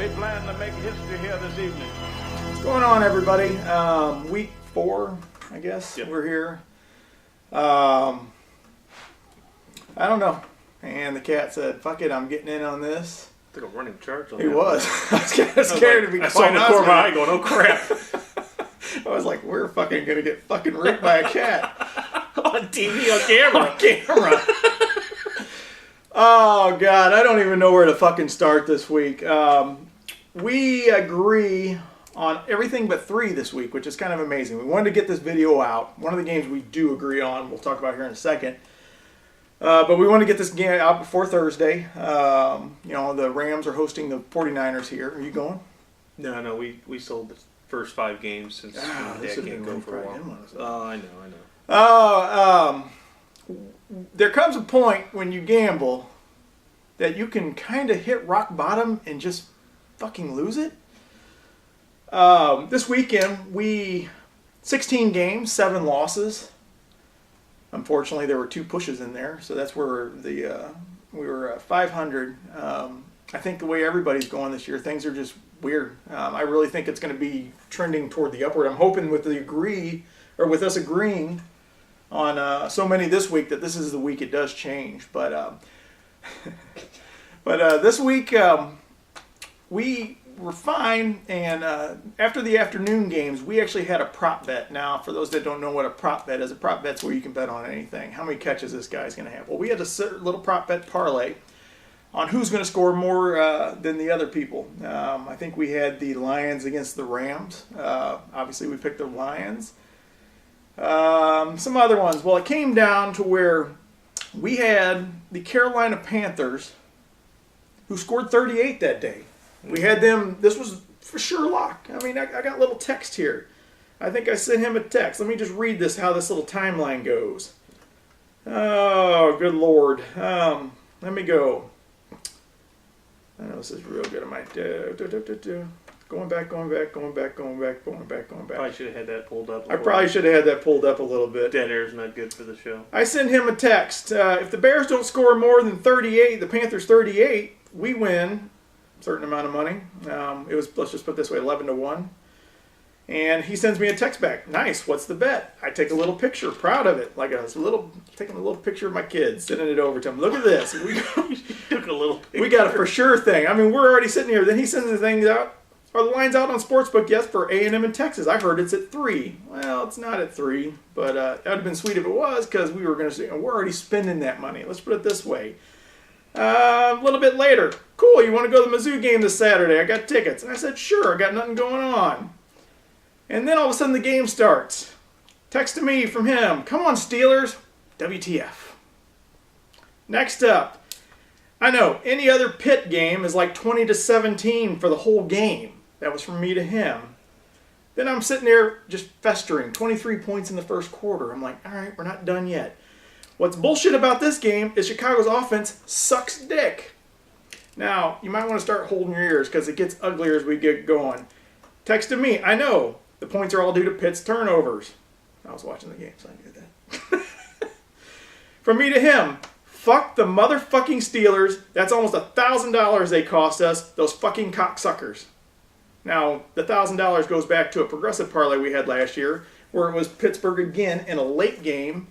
they plan to make history here this evening. What's going on, everybody? Week 4, I guess. Yep. We're here. I don't know. And the cat said, fuck it, I'm getting in on this. I think I'm running charge on He that. was. I was kind of scared to be I saw him in the corner of my eye going, oh crap. I was like, we're fucking going to get fucking ripped by a cat. On TV, on camera. On camera. Oh, God. I don't even know where to fucking start this week. We agree on everything but 3 this week, which is kind of amazing. We wanted to get this video out. One of the games we do agree on, we'll talk about here in a second. But we want to get this game out before Thursday. The Rams are hosting the 49ers here. Are you going? No, we sold the first 5 games since Dad can't go for a while. Oh, I know. There comes a point when you gamble that you can kind of hit rock bottom and just fucking lose it. This weekend, 16 games, 7 losses. Unfortunately, there were 2 pushes in there, so that's where we were 500. I think the way everybody's going this year, things are just weird. I really think it's going to be trending toward the upward. I'm hoping with us agreeing on so many this week that this is the week it does change. But this week we were fine, and after the afternoon games, we actually had a prop bet. Now, for those that don't know what a prop bet is, a prop bet's where you can bet on anything. How many catches this guy's going to have? Well, we had a little prop bet parlay on who's going to score more than the other people. I think we had the Lions against the Rams. Obviously, we picked the Lions. Some other ones. Well, it came down to where we had the Carolina Panthers, who scored 38 that day. We had them. This was for sure lock. I mean, I got a little text here. I think I sent him a text. Let me just read this, how this little timeline goes. Oh, good Lord. Let me go. I know this is real good. I might going back. Probably should have had that pulled up. I probably should have had that pulled up a little bit. Dead air's not good for the show. I sent him a text. If the Bears don't score more than 38, the Panthers 38, we win a certain amount of money. Let's just put it this way, 11-1. And he sends me a text back. Nice. What's the bet? I take a little picture, proud of it, taking a little picture of my kids, sending it over to him. Look at this. We got a for sure thing. I mean, we're already sitting here. Then he sends the things out. Are the lines out on Sportsbook? Yes, for A&M in Texas. I heard it's at 3. Well, it's not at 3, but that would have been sweet if it was, because we were going to say, we're already spending that money. Let's put it this way. A little bit later, cool, you want to go to the Mizzou game this Saturday? I got tickets. And I said, sure, I got nothing going on. And then all of a sudden the game starts. Text to me from him, come on Steelers, WTF. Next up, I know, any other Pitt game is like 20-17 for the whole game. That was from me to him. Then I'm sitting there just festering, 23 points in the first quarter. I'm like, all right, we're not done yet. What's bullshit about this game is Chicago's offense sucks dick. Now, you might want to start holding your ears because it gets uglier as we get going. Text to me, I know, the points are all due to Pitt's turnovers. I was watching the game, so I knew that. From me to him, fuck the motherfucking Steelers. That's almost $1,000 they cost us, those fucking cocksuckers. Now, the $1,000 goes back to a progressive parlay we had last year, where it was Pittsburgh again in a late game.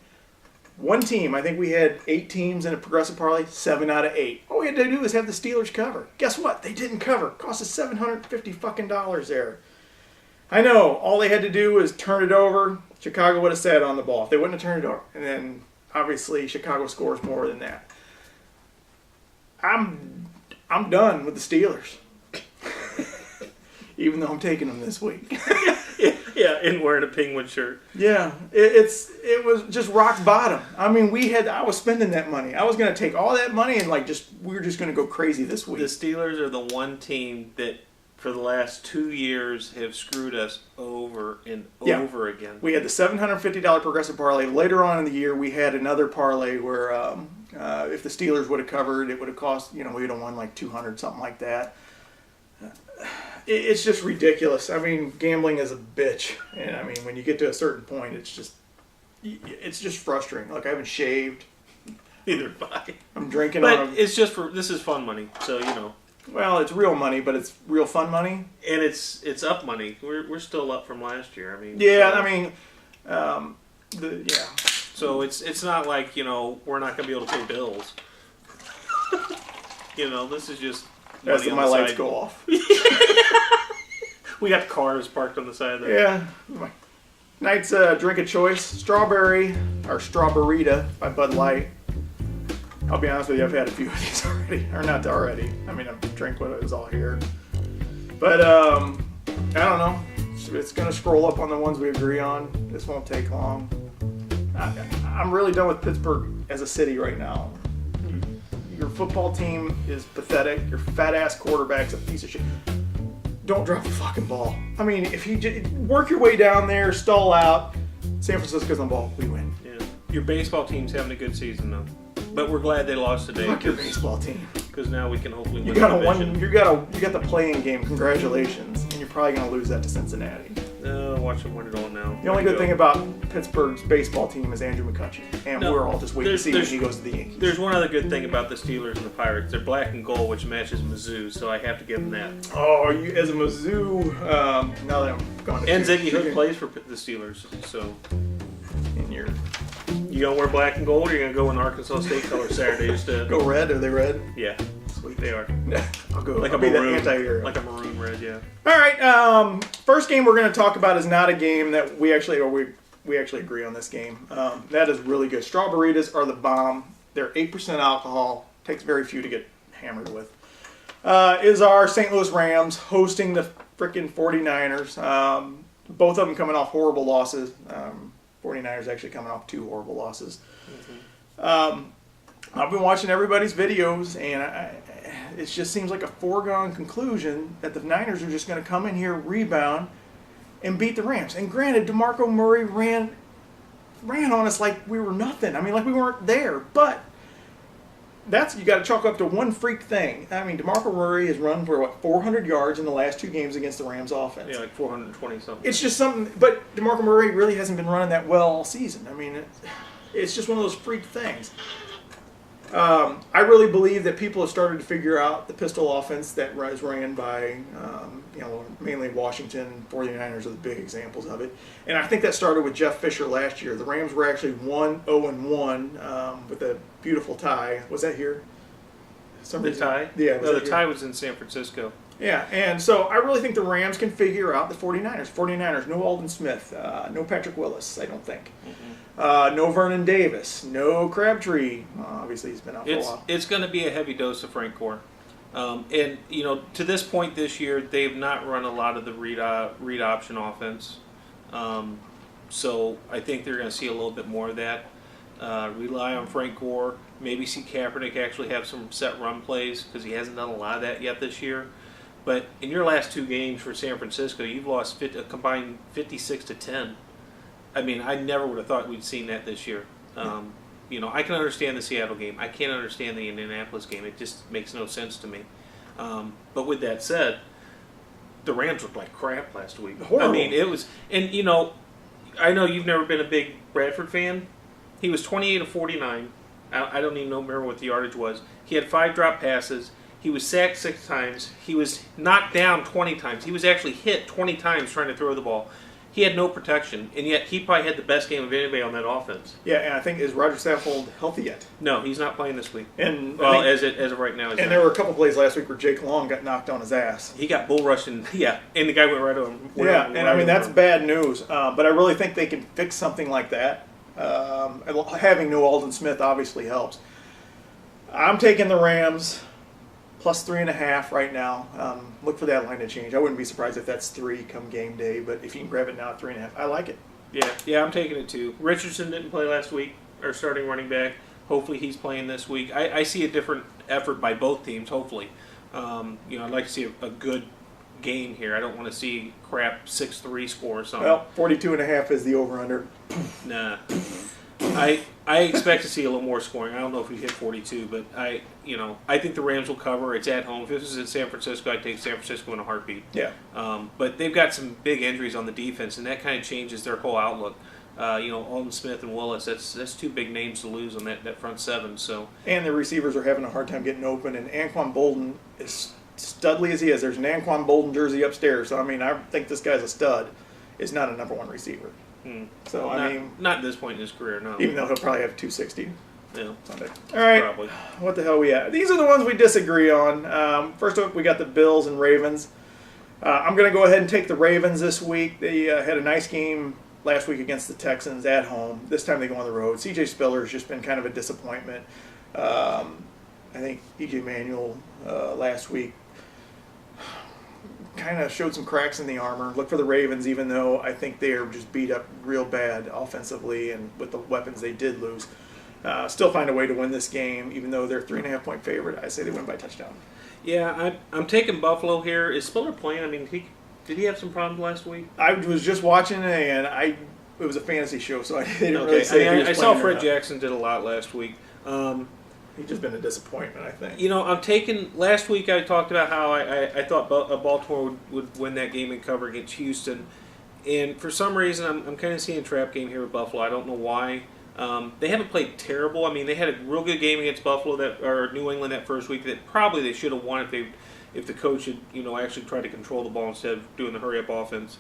One team, I think we had 8 teams in a progressive parlay, 7 out of 8. All we had to do was have the Steelers cover. Guess what? They didn't cover. It cost us $750 fucking there. I know. All they had to do was turn it over. Chicago would have sat on the ball. If they wouldn't have turned it over. And then, obviously, Chicago scores more than that. I'm done with the Steelers. Even though I'm taking them this week. Yeah, and wearing a penguin shirt. Yeah, it was just rock bottom. I mean, I was spending that money. I was going to take all that money and we were just going to go crazy this week. The Steelers are the one team that for the last 2 years have screwed us over and over again. We had the $750 progressive parlay. Later on in the year, we had another parlay where if the Steelers would have covered, it would have cost, we would have won like $200, something like that. It's just ridiculous. I mean, gambling is a bitch. And I mean, when you get to a certain point, it's just frustrating. Look, I haven't shaved. Neither have I. I'm drinking but it's just this is fun money. So, Well, it's real money, but it's real fun money. And it's up money. We're still up from last year. I mean. Yeah, so, I mean, yeah. So it's not like, we're not going to be able to pay bills. This is just That's when my lights go off. We got cars parked on the side of the... Yeah. Night's drink of choice, strawberry, or Strawberryta by Bud Light. I'll be honest with you, I've had a few of these already. Or not already. I mean, I've drank what was all here. But, I don't know. It's going to scroll up on the ones we agree on. This won't take long. I'm really done with Pittsburgh as a city right now. Your football team is pathetic. Your fat-ass quarterback's a piece of shit. Don't drop the fucking ball. I mean, if you just work your way down there, stall out, San Francisco's on the ball, we win. Yeah. Your baseball team's having a good season, though. But we're glad they lost today. Fuck your baseball team. Because now we can hopefully win You got the playing game. Congratulations. And you're probably going to lose that to Cincinnati. Watch them win it all now. The only good thing about Pittsburgh's baseball team is Andrew McCutcheon. And we're all just waiting to see when he goes to the Yankees. There's one other good thing about the Steelers and the Pirates. They're black and gold, which matches Mizzou, so I have to give them that. Oh, you as a Mizzou, now that I'm going to... And Ziggy Hood plays for the Steelers, so... And you're... You gonna wear black and gold, or you gonna go in Arkansas State color Saturday just to... Go red? Are they red? Yeah. Sweet. They are. I'll go. Like I'll a be maroon. the anti-hero. Like a maroon red, yeah. All right. First game we're going to talk about is not a game that we actually agree on this game. That is really good. Strawberrytas are the bomb. They're 8% alcohol. Takes very few to get hammered with. Is our St. Louis Rams hosting the freaking 49ers. Both of them coming off horrible losses. 49ers actually coming off 2 horrible losses. Mm-hmm. I've been watching everybody's videos, and it just seems like a foregone conclusion that the Niners are just going to come in here, rebound, and beat the Rams. And granted, DeMarco Murray ran on us like we were nothing. I mean, like we weren't there. But you got to chalk up to one freak thing. I mean, DeMarco Murray has run for 400 yards in the last 2 games against the Rams offense. Yeah, like 420 something. It's just something. But DeMarco Murray really hasn't been running that well all season. I mean, it's just one of those freak things. I really believe that people have started to figure out the pistol offense that was ran by, mainly Washington. 49ers are the big examples of it. And I think that started with Jeff Fisher last year. The Rams were actually 1-0-1 with a beautiful tie. Was that here? The tie? Yeah. No, the tie was in San Francisco. Yeah, and so I really think the Rams can figure out the 49ers. 49ers, no Aldon Smith, no Patrick Willis, I don't think. Mm-hmm. No Vernon Davis, no Crabtree. Obviously, he's been out for a while. It's going to be a heavy dose of Frank Gore. And, to this point this year, they've not run a lot of the read option offense. So I think they're going to see a little bit more of that. Rely on Frank Gore. Maybe see Kaepernick actually have some set run plays because he hasn't done a lot of that yet this year. But in your last 2 games for San Francisco, you've lost a combined 56-10. I mean, I never would have thought we'd seen that this year. I can understand the Seattle game. I can't understand the Indianapolis game. It just makes no sense to me. But with that said, the Rams looked like crap last week. Horrible. I mean, it was, and I know you've never been a big Bradford fan. He was 28 of 49. I don't even remember what the yardage was. He had 5 drop passes. He was sacked 6 times. He was knocked down 20 times. He was actually hit 20 times trying to throw the ball. He had no protection, and yet he probably had the best game of anybody on that offense. Yeah, and I think, is Roger Saffold healthy yet? No, he's not playing this week. And as of right now, there were a couple plays last week where Jake Long got knocked on his ass. He got bull rushed, and the guy went right over him. That's bad news. But I really think they can fix something like that. Having no Aldon Smith obviously helps. I'm taking the Rams plus 3.5 right now. Look for that line to change. I wouldn't be surprised if that's 3 come game day, but if you can grab it now at 3.5, I like it. Yeah, I'm taking it too. Richardson didn't play last week, our starting running back. Hopefully he's playing this week. I see a different effort by both teams, hopefully. I'd like to see a good game here. I don't want to see crap 6-3 score or something. Well, 42.5 is the over-under. Nah. I expect to see a little more scoring. I don't know if we hit 42, but I think the Rams will cover. It's at home. If this was in San Francisco, I'd take San Francisco in a heartbeat. Yeah. But they've got some big injuries on the defense, and that kind of changes their whole outlook. Aldon Smith and Willis, that's 2 big names to lose on that front 7. So. And the receivers are having a hard time getting open, and Anquan Bolden is studly as he is, there's an Anquan Bolden jersey upstairs. So I mean, I think this guy's a stud. Is not a number one receiver. So I mean, not at this point in his career, no. Even though he'll probably have 260 yeah. Sunday. All right, Probably. what the hell we at? These are the ones we disagree on. First up, we got the Bills and Ravens. I'm going to go ahead and take the Ravens this week. They had a nice game last week against the Texans at home. This time they go on the road. C.J. Spiller has just been kind of a disappointment. I think E.J. Manuel last week kind of showed some cracks in the armor. Look for the Ravens, even though I think they are just beat up real bad offensively, and with the weapons they did lose. Still find a way to win this game, even though they're 3.5-point favorite. I say they win by a touchdown. Yeah, I'm taking Buffalo here. Is Spiller playing? I mean, did he have some problems last week? I was just watching it, and it was a fantasy show, so I didn't really say. I saw Fred Jackson did a lot last week. He's just been a disappointment, I think. I'm taking. Last week I talked about how I thought Baltimore would win that game and cover against Houston, and for some reason I'm kind of seeing a trap game here with Buffalo. I don't know why. They haven't played terrible. I mean, they had a real good game against Buffalo or New England that first week that probably they should have won if the coach had actually tried to control the ball instead of doing the hurry up offense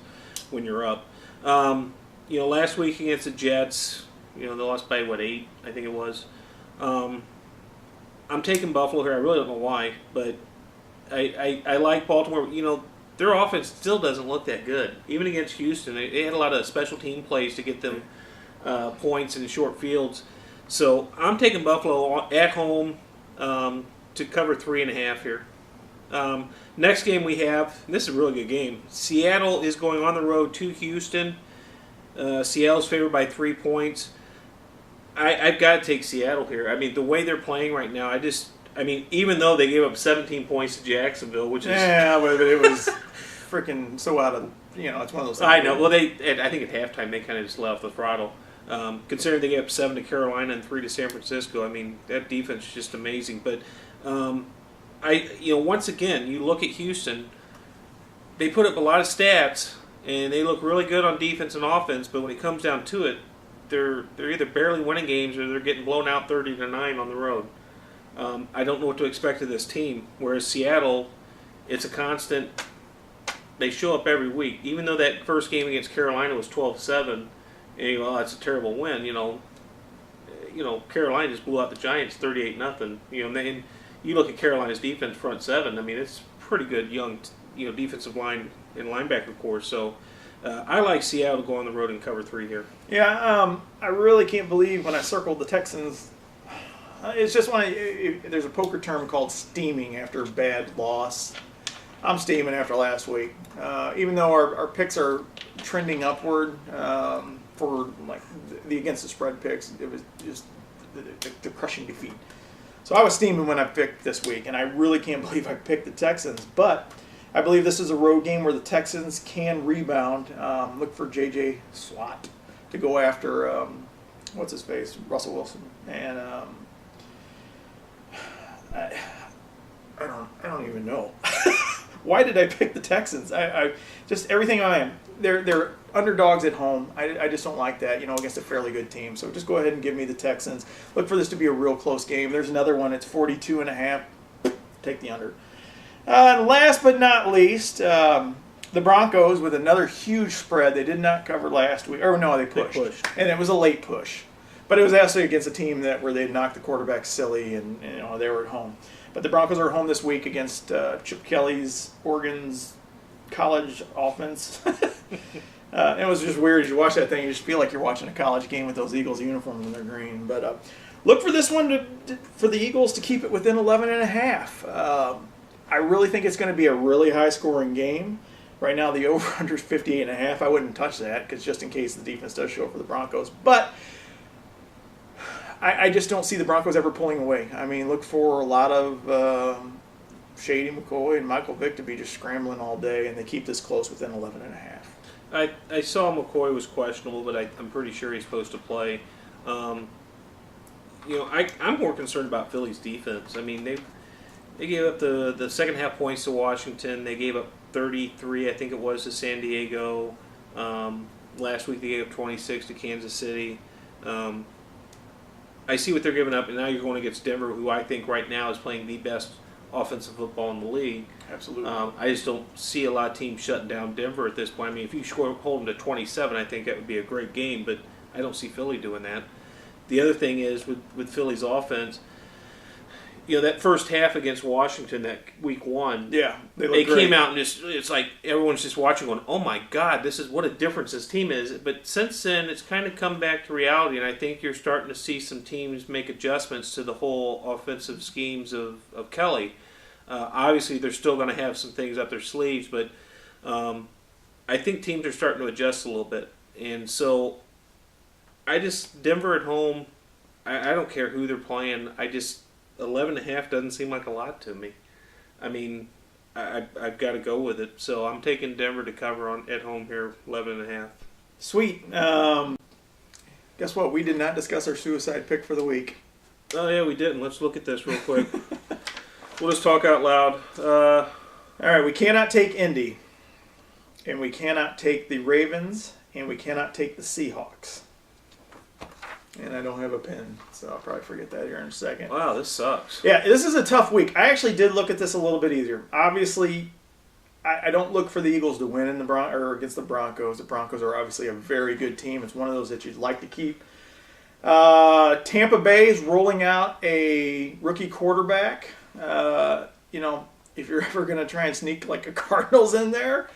when you're up. Last week against the Jets, they lost by 8, I think it was. I'm taking Buffalo here. I really don't know why, but I like Baltimore. Their offense still doesn't look that good. Even against Houston, they had a lot of special team plays to get them points in short fields. So I'm taking Buffalo at home to cover 3.5 here. Next game we have, and this is a really good game. Seattle is going on the road to Houston. Seattle's favored by 3 points. I've got to take Seattle here. I mean, the way they're playing right now, even though they gave up 17 points to Jacksonville, which is... Yeah, but it was freaking so out of... it's one of those things. I know. Well, I think at halftime they kind of just let off the throttle. Considering they gave up 7 to Carolina and 3 to San Francisco, I mean, that defense is just amazing. But, once again, you look at Houston, they put up a lot of stats, and they look really good on defense and offense, but when it comes down to it, they're either barely winning games or they're getting blown out 30-9 on the road. I don't know what to expect of this team. Whereas Seattle, it's a constant. They show up every week. Even though that first game against Carolina was 12-7, and that's a terrible win. Carolina just blew out the Giants 38-0. And you look at Carolina's defense front seven. I mean, it's pretty good young, defensive line and linebacker core. So. I like Seattle to go on the road and cover 3 here. Yeah, I really can't believe when I circled the Texans. It's just there's a poker term called steaming after a bad loss. I'm steaming after last week. Even though our picks are trending upward for like the against the spread picks, it was just the crushing defeat. So I was steaming when I picked this week, and I really can't believe I picked the Texans, but. I believe this is a road game where the Texans can rebound. Look for J.J. Watt to go after, Russell Wilson. And I don't even know. Why did I pick the Texans? I just everything I am. They're underdogs at home. I just don't like that, against a fairly good team. So just go ahead and give me the Texans. Look for this to be a real close game. There's another one. It's 42.5. Take the under. And last but not least, the Broncos with another huge spread. They did not cover last week. Or no, they pushed. And it was a late push. But it was actually against a team where they knocked the quarterback silly and they were at home. But the Broncos are home this week against Chip Kelly's Oregon's college offense. It was just weird. As you watch that thing, you just feel like you're watching a college game with those Eagles uniforms and they're green. But look for this one for the Eagles to keep it within 11.5. I really think it's going to be a really high-scoring game. Right now, the over-under is 58.5. I wouldn't touch that because just in case the defense does show up for the Broncos. But I just don't see the Broncos ever pulling away. I mean, look for a lot of Shady McCoy and Michael Vick to be just scrambling all day, and they keep this close within 11.5. I saw McCoy was questionable, but I'm pretty sure he's supposed to play. I'm more concerned about Philly's defense. I mean, They gave up the second half points to Washington. They gave up 33, I think it was, to San Diego. Last week they gave up 26 to Kansas City. I see what they're giving up, and now you're going against Denver, who I think right now is playing the best offensive football in the league. Absolutely. I just don't see a lot of teams shutting down Denver at this point. I mean, if you hold them to 27, I think that would be a great game, but I don't see Philly doing that. The other thing is with Philly's offense, that first half against Washington, that week 1, yeah, they came out and it's like everyone's just watching going, oh my God, this is what a difference this team is. But since then, it's kind of come back to reality, and I think you're starting to see some teams make adjustments to the whole offensive schemes of Kelly. Obviously, they're still going to have some things up their sleeves, but I think teams are starting to adjust a little bit. And so Denver at home, I don't care who they're playing. 11.5 doesn't seem like a lot to me. I mean, I've got to go with it. So I'm taking Denver to cover at home here, 11.5. Sweet. Guess what? We did not discuss our suicide pick for the week. Oh, yeah, we didn't. Let's look at this real quick. We'll just talk out loud. All right, we cannot take Indy, and we cannot take the Ravens, and we cannot take the Seahawks. And I don't have a pen, so I'll probably forget that here in a second. Wow, this sucks. Yeah, this is a tough week. I actually did look at this a little bit easier. Obviously, I don't look for the Eagles to win in or against the Broncos. The Broncos are obviously a very good team. It's one of those that you'd like to keep. Tampa Bay is rolling out a rookie quarterback. If you're ever going to try and sneak like a Cardinals in there,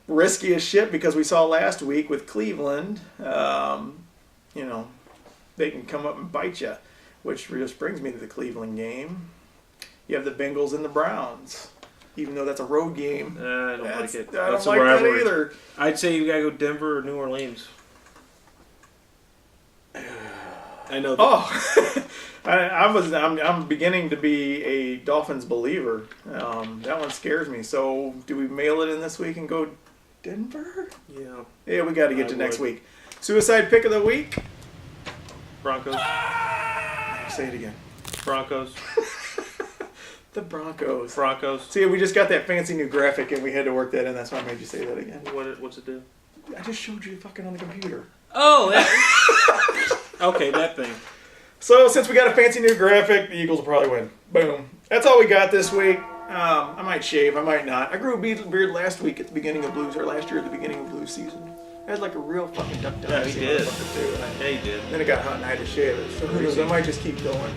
risky as shit, because we saw last week with Cleveland, they can come up and bite you, which just brings me to the Cleveland game. You have the Bengals and the Browns, even though that's a road game. I don't like it. I That's don't a like that rivalry. either. I'd say you got to go Denver or New Orleans. I know that. I'm beginning to be a Dolphins believer. That one scares me. So do we mail it in this week and go Denver? Yeah. Yeah, we got to get to next would. week. Suicide pick of the week. Broncos. Say it again. Broncos. The Broncos. Broncos. See, we just got that fancy new graphic and we had to work that in. That's why I made you say that again. What's it do? I just showed you fucking on the computer. Oh, okay, that thing. So since we got a fancy new graphic, the Eagles will probably win. Boom. That's all we got this week. I might shave. I might not. I grew a beard last week at the beginning of Blues, or last year at the beginning of Blues season. I had like a real fucking duck down. Yeah, he did. Yeah, he did. Then it got hot and I had to shave it. So who knows? I might just keep going.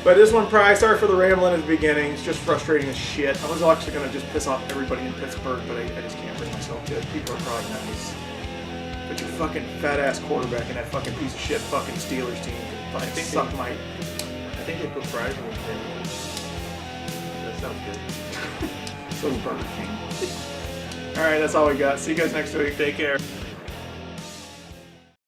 But this one, probably, sorry for the rambling at the beginning. It's just frustrating as shit. I was actually going to just piss off everybody in Pittsburgh, but I just can't bring myself to it. People are probably nice. But your fucking fat-ass quarterback and that fucking piece of shit fucking Steelers team can fucking suck my... I think they put fries in the thing. That sounds good. So is Burger King. Alright, that's all we got. See you guys next week. Take care.